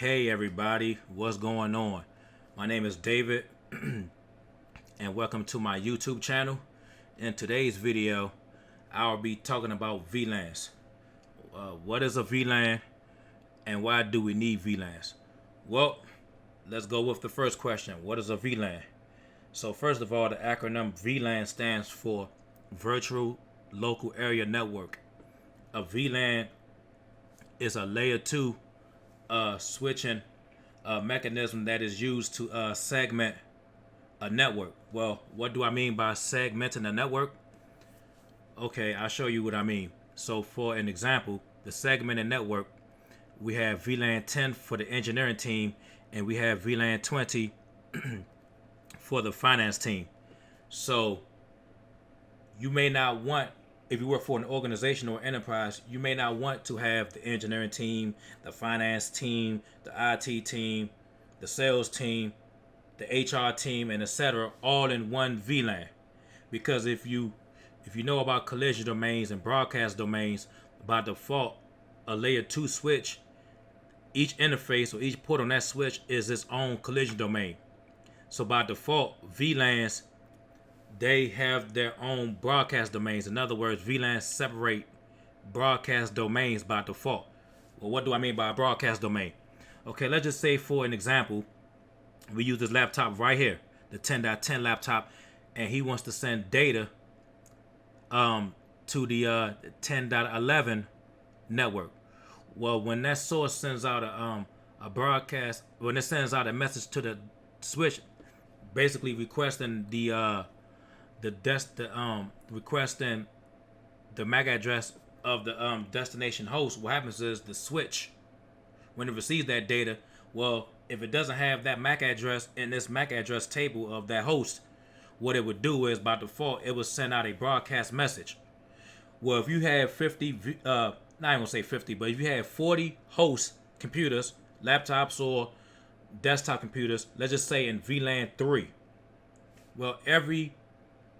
Hey everybody, what's going on? My name is David and welcome to my YouTube channel. In today's video, I'll be talking about VLANs. What is a VLAN and why do we need VLANs? Well, let's go with the first question. What is a VLAN? So first of all, the acronym VLAN stands for Virtual Local Area Network. A VLAN is a layer 2 switching mechanism that is used to segment a network. Well, what do I mean by segmenting a network? Okay, I'll show you what I mean. So for an example, the segmented network, we have VLAN 10 for the engineering team and we have VLAN 20 for the finance team. So you may not want, if you work for an organization or enterprise, you may not want to have the engineering team, the finance team, the IT team, the sales team, the HR team, and etc. all in one VLAN. Because if you know about collision domains and broadcast domains, by default, a layer 2 switch, each interface or each port on that switch is its own collision domain. So by default, VLANs, they have their own broadcast domains. In other words, VLANs separate broadcast domains by default. Well, what do I mean by a broadcast domain? Okay, let's just say for an example, we use this laptop right here, the 10.10 laptop, and he wants to send data to the 10.11 network. Well, when that source sends out a broadcast, when it sends out a message to the switch, basically requesting requesting the MAC address of the destination host, what happens is the switch, when it receives that data, well, if it doesn't have that MAC address in this MAC address table of that host, what it would do is by default it would send out a broadcast message. Well, if you have 50, not even gonna say 50, but if you have 40 host computers, laptops or desktop computers, let's just say in VLAN 3, well, every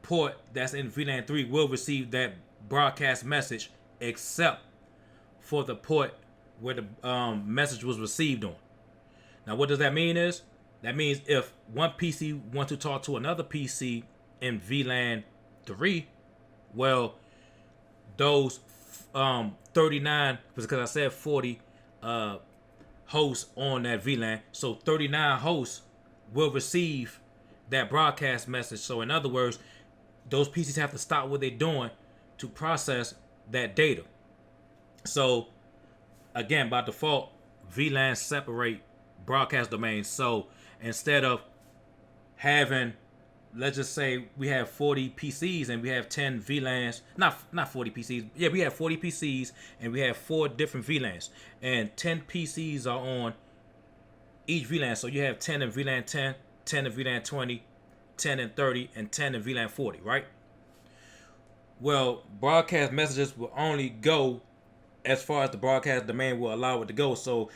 port that's in VLAN 3 will receive that broadcast message except for the port where the message was received on. Now, what does that mean is, that means if one PC wants to talk to another PC in VLAN 3, well, those 39, because I said 40 hosts on that VLAN, so 39 hosts will receive that broadcast message. So in other words, those PCs have to stop what they're doing to process that data. So again, by default, VLANs separate broadcast domains. So instead of having, let's just say we have 40 PCs and we have 10 VLANs, not 40 PCs. Yeah, we have 40 PCs and we have 4 different VLANs, and 10 PCs are on each VLAN. So you have 10 in VLAN 10, 10 in VLAN 20, 10 in 30, and 10 in VLAN 40, right? Well, broadcast messages will only go as far as the broadcast domain will allow it to go. So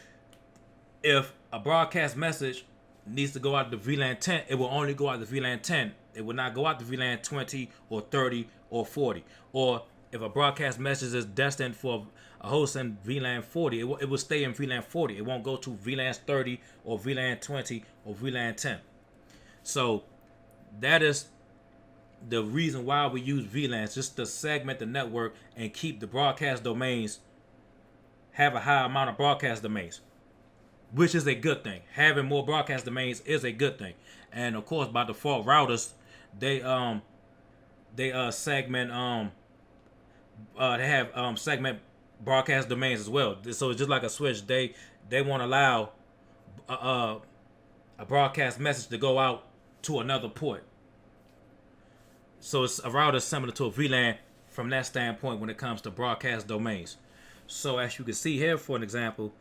if a broadcast message needs to go out to VLAN 10, it will only go out to VLAN 10. It will not go out to VLAN 20 or 30 or 40. Or if a broadcast message is destined for a host in VLAN 40, it will stay in VLAN 40. It won't go to VLAN 30 or VLAN 20 or VLAN 10. So that is the reason why we use VLANs, just to segment the network and keep the broadcast domains, have a high amount of broadcast domains, which is a good thing. Having more broadcast domains is a good thing. And of course, by default, routers, they segment they have segment broadcast domains as well. So it's just like a switch. They won't allow a broadcast message to go out to another port. So it's a router similar to a VLAN from that standpoint when it comes to broadcast domains. So as you can see here, for an example,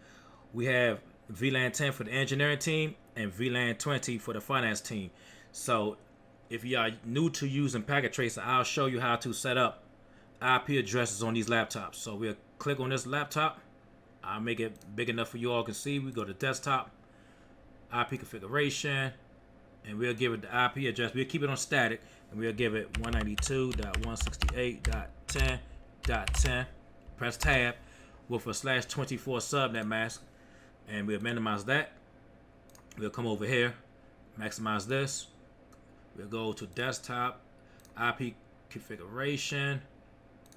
we have VLAN 10 for the engineering team and VLAN 20 for the finance team. So if you are new to using Packet Tracer, I'll show you how to set up IP addresses on these laptops. So we'll click on this laptop. I'll make it big enough for you all can see. We go to desktop, IP configuration, and we'll give it the IP address. We'll keep it on static, and we'll give it 192.168.10.10. Press tab with a /24 subnet mask. and we'll minimize that. We'll come over here, maximize this. We'll go to desktop, IP configuration,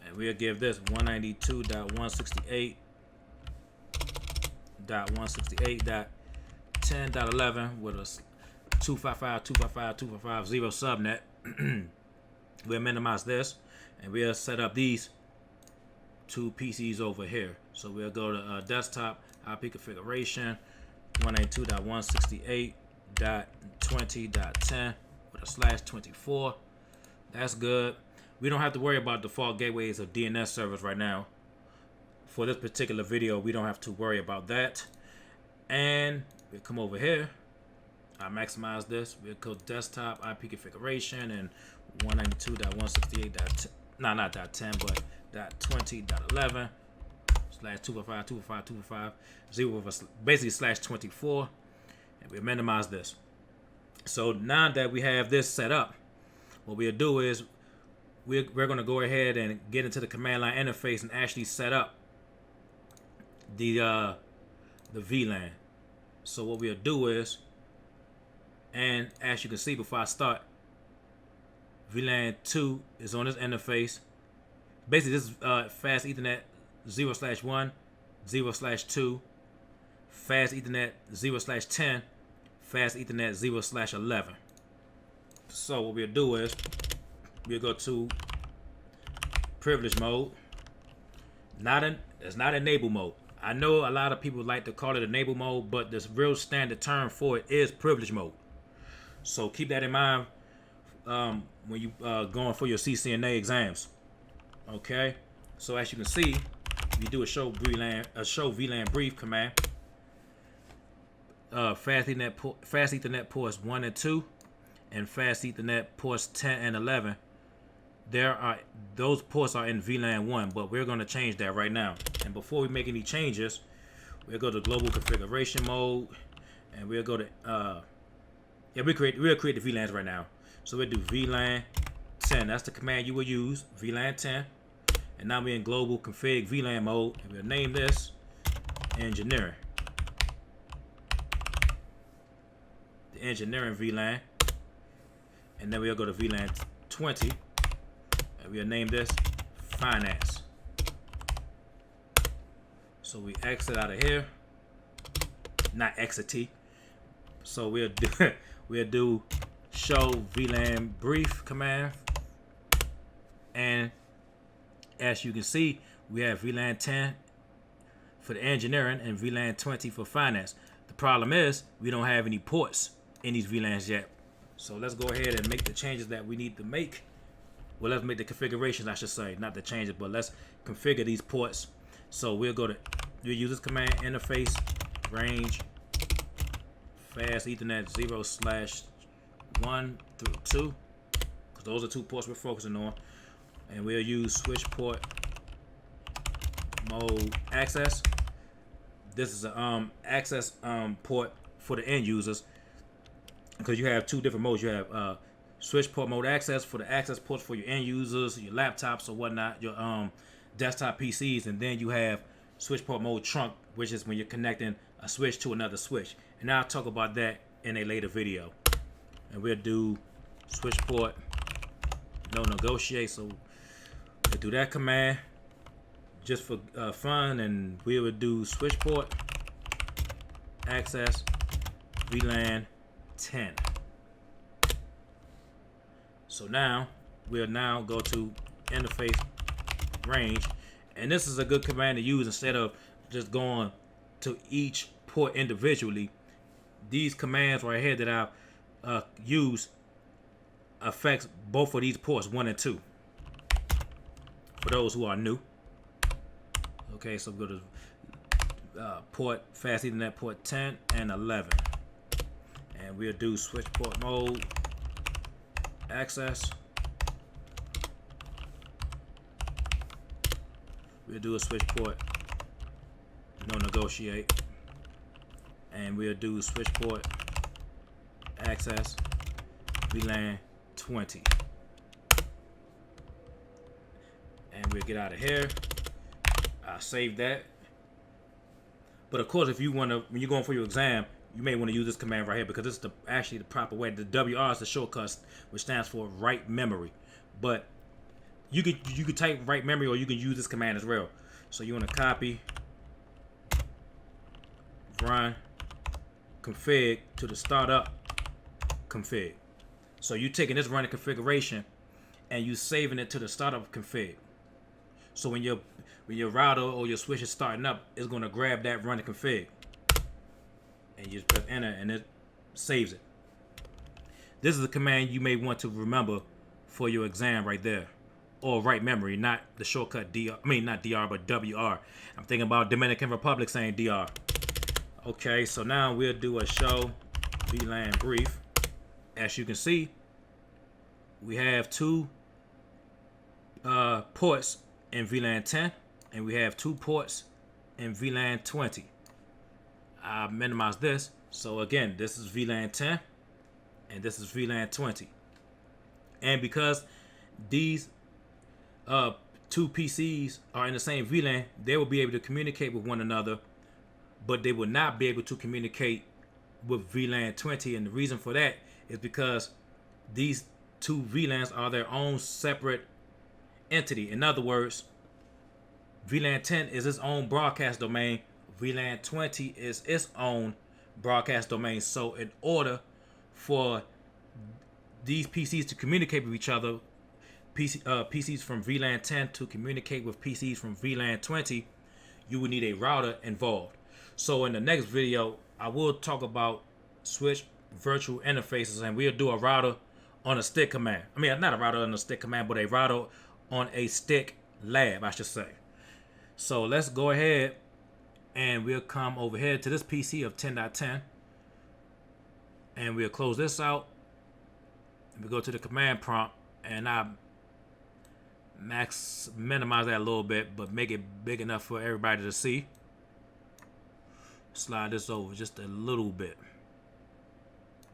and we'll give this 192.168.168.10.11 with a 255.255.255.0 subnet. We'll minimize this, and we'll set up these two PCs over here. So we'll go to desktop, IP configuration, 192.168.20.10 with a /24. That's good. We don't have to worry about default gateways of DNS servers right now. For this particular video, we don't have to worry about that. And we'll come over here. I maximize this. We'll go desktop IP configuration and 192.168. No, not .10, but .20.11 /255.255.255.0 basically /24, and we'll minimize this. So now that we have this set up, what we'll do is we're going to go ahead and get into the command line interface and actually set up the VLAN. So what we'll do is, and as you can see before I start, VLAN 2 is on this interface. Basically, this is fast Ethernet 0/1, 0/2, fast Ethernet 0/10, fast Ethernet 0/11. So what we'll do is we'll go to privilege mode. It's not enable mode. I know a lot of people like to call it enable mode, but the real standard term for it is privilege mode. So keep that in mind when you going for your CCNA exams. Okay. So as you can see, you do a show VLAN brief command. Fast Ethernet ports 1 and 2, and fast Ethernet ports 10 and 11. Those ports are in VLAN 1, but we're going to change that right now. And before we make any changes, we'll go to global configuration mode, and we'll go to we'll create the VLANs right now. So we'll do VLAN 10. That's the command you will use, VLAN 10. And now we're in global config VLAN mode, and we'll name this engineering. The engineering VLAN. And then we'll go to VLAN 20, and we'll name this finance. So we exit out of here, not exit. So we'll do show VLAN brief command, and as you can see, we have VLAN 10 for the engineering and VLAN 20 for finance. The problem is we don't have any ports in these VLANs yet. So let's go ahead and make the changes that we need to make. Well, let's make the configurations, I should say, not the changes, but let's configure these ports. So we'll use this command interface range fast Ethernet 0/1 through 2, because those are two ports we're focusing on. And we'll use switch port mode access. This is a access port for the end users, because you have two different modes. You have switch port mode access for the access ports for your end users, your laptops or whatnot, your desktop PCs, and then you have switch port mode trunk, which is when you're connecting a switch to another switch. And I'll talk about that in a later video. And we'll do switch port no negotiate. So we'll do that command just for fun, and we would do switch port access VLAN 10. So now we'll go to interface range, and this is a good command to use instead of just going to each port individually. These commands right here that I've used affects both of these ports 1 and 2 for those who are new. Okay, so we go to port fast Ethernet port 10 and 11, and we'll do switch port mode access. We'll do a switch port no negotiate, and we'll do switch port access VLAN 20, and we'll get out of here. I'll save that. But of course, if you want to, when you're going for your exam, you may want to use this command right here because it's actually the proper way. The WR is the shortcut, which stands for write memory. But you could type write memory, or you can use this command as well. So you want to copy run config to the startup config. So you taking this running configuration and you saving it to the startup config. So when your router or your switch is starting up, it's going to grab that running config, and you just press enter, and it saves it. This is a command you may want to remember for your exam right there, or write memory, not the shortcut DR. I mean, not DR, but WR. I'm thinking about Dominican Republic saying DR. Okay, so now we'll do a show VLAN brief. As you can see, we have two ports in VLAN 10, and we have 2 ports in VLAN 20. I minimize this. So again, this is VLAN 10 and this is VLAN 20. And because these 2 PCs are in the same VLAN, they will be able to communicate with one another, but they will not be able to communicate with VLAN 20. And the reason for that is because these 2 VLANs are their own separate entity. In other words, VLAN 10 is its own broadcast domain. VLAN 20 is its own broadcast domain. So in order for these PCs to communicate with each other, PCs from VLAN 10 to communicate with PCs from VLAN 20, you would need a router involved. So in the next video, I will talk about switch virtual interfaces, and we'll do a router on a stick command. I mean, not a router on a stick command, but a router on a stick lab, I should say. So let's go ahead and we'll come over here to this PC of 10.10, and we'll close this out. We go to the command prompt, and I minimize that a little bit, but make it big enough for everybody to see. Slide this over just a little bit.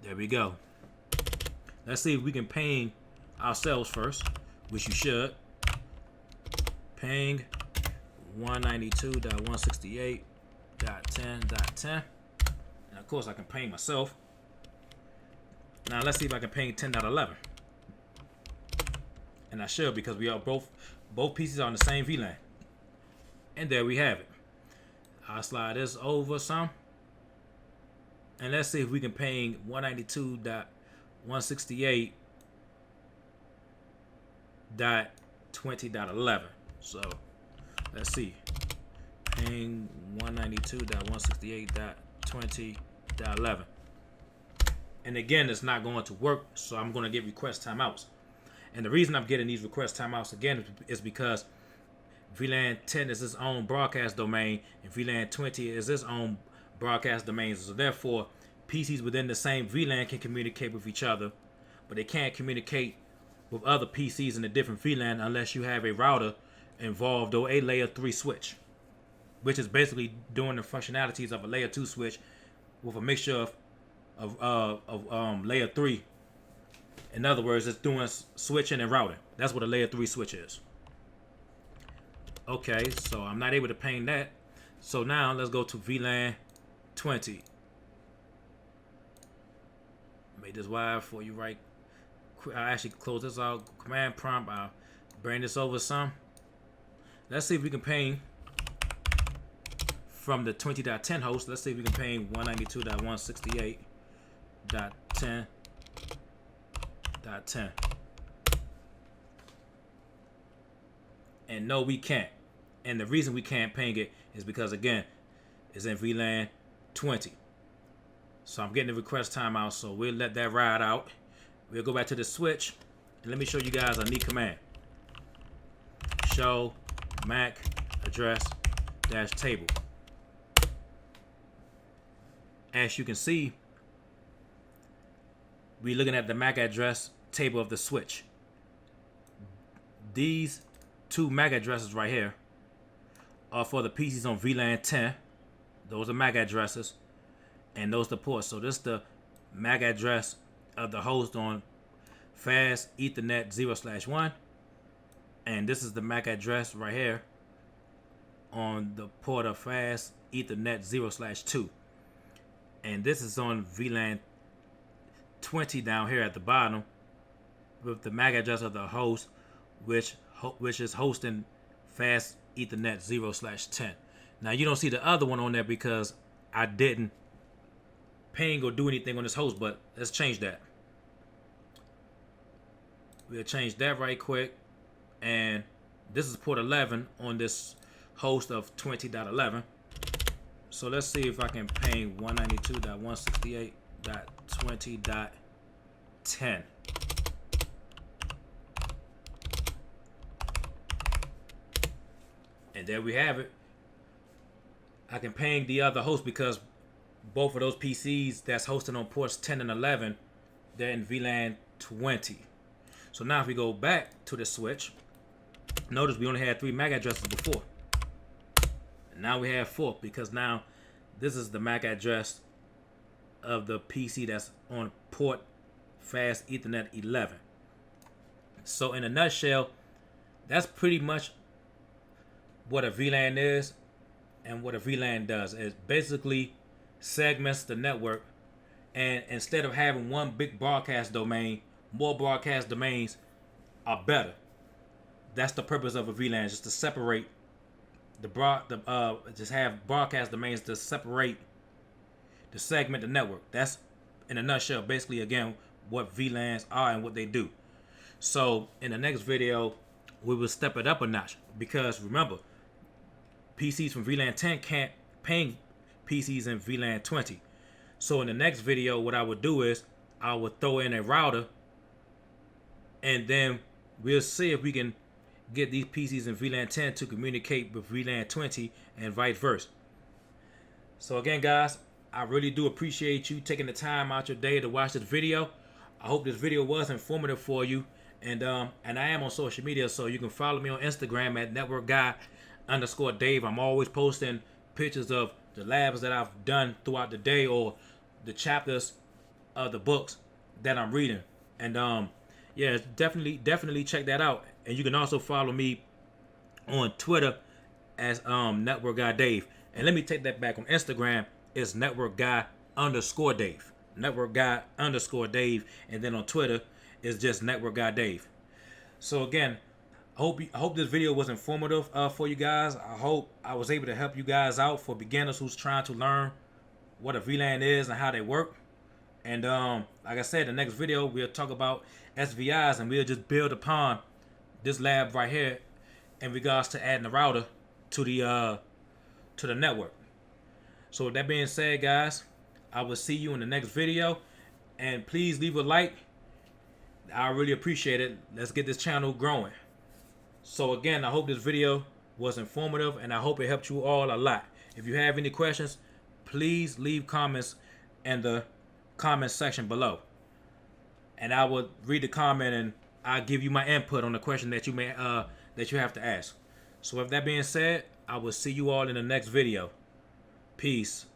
There we go. Let's see if we can ping ourselves first, which you should. Ping 192.168.10.10. And of course I can ping myself. Now let's see if I can ping 10.11. And I should, because we are both PCs are on the same VLAN. And there we have it. I'll slide this over some. And let's see if we can ping 192.168.20.11. So let's see. Ping 192.168.20.11. And again, it's not going to work, so I'm going to get request timeouts. And the reason I'm getting these request timeouts again is because VLAN 10 is its own broadcast domain, and VLAN 20 is its own broadcast domain. So therefore, PCs within the same VLAN can communicate with each other, but they can't communicate with other PCs in a different VLAN unless you have a router involved or a layer 3 switch, which is basically doing the functionalities of a layer 2 switch with a mixture of layer 3. In other words, it's doing switching and routing. That's what a layer 3 switch is. Okay, so I'm not able to ping that. So now let's go to VLAN 20. Make this wide for you right quick. I'll actually close this out. Command prompt. I'll bring this over some. Let's see if we can ping from the 20.10 host. Let's see if we can ping 192.168.10.10. And no, we can't. And the reason we can't ping it is because, again, it's in VLAN 20. So I'm getting the request timeout, so we'll let that ride out. We'll go back to the switch, and let me show you guys a neat command. Show MAC address dash table. As you can see, we're looking at the MAC address table of the switch. These 2 MAC addresses right here are for the PCs on VLAN 10. Those are MAC addresses, and those are the ports. So this is the MAC address of the host on fast Ethernet 0/1, and this is the MAC address right here on the port of fast Ethernet 0/2. And this is on VLAN 20 down here at the bottom with the MAC address of the host, which is hosting fast Ethernet 0/10. Now you don't see the other one on there because I didn't ping or do anything on this host, but let's change that. We'll change that right quick. And this is port 11 on this host of 20.11. So let's see if I can ping 192.168.20.10. And there we have it. I can ping the other host because both of those PCs that's hosted on ports 10 and 11, they're in VLAN 20. So now if we go back to the switch, notice we only had 3 MAC addresses before. And now we have 4 because now this is the MAC address of the PC that's on port fast Ethernet 11. So in a nutshell, that's pretty much what a VLAN is and what a VLAN does. It basically segments the network, and instead of having one big broadcast domain, more broadcast domains are better. That's the purpose of a VLAN, just to separate just have broadcast domains to separate, to segment the network. That's in a nutshell basically again what VLANs are and what they do. So in the next video we will step it up a notch, because remember, PCs from VLAN 10 can't ping PCs in VLAN 20. So in the next video what I would do is I would throw in a router, and then we'll see if we can get these PCs in VLAN 10 to communicate with VLAN 20 and vice versa. So again guys, I really do appreciate you taking the time out your day to watch this video. I hope this video was informative for you, and I am on social media, so you can follow me on Instagram at networkguy_Dave. I'm always posting pictures of the labs that I've done throughout the day or the chapters of the books that I'm reading. And yeah, definitely check that out. And you can also follow me on Twitter as NetworkGuyDave. And let me take that back. On Instagram, it's NetworkGuy_Dave. NetworkGuy_Dave. And then on Twitter, it's just NetworkGuyDave. So again, I hope this video was informative for you guys. I hope I was able to help you guys out, for beginners who's trying to learn what a VLAN is and how they work. And like I said, the next video we'll talk about SVIs, and we'll just build upon this lab right here in regards to adding a router to the network. So with that being said, guys, I will see you in the next video, and please leave a like. I really appreciate it. Let's get this channel growing. So again, I hope this video was informative, and I hope it helped you all a lot. If you have any questions, please leave comments in the comment section below, and I will read the comment and I'll give you my input on the question that you may that you have to ask. So with that being said, I will see you all in the next video. Peace.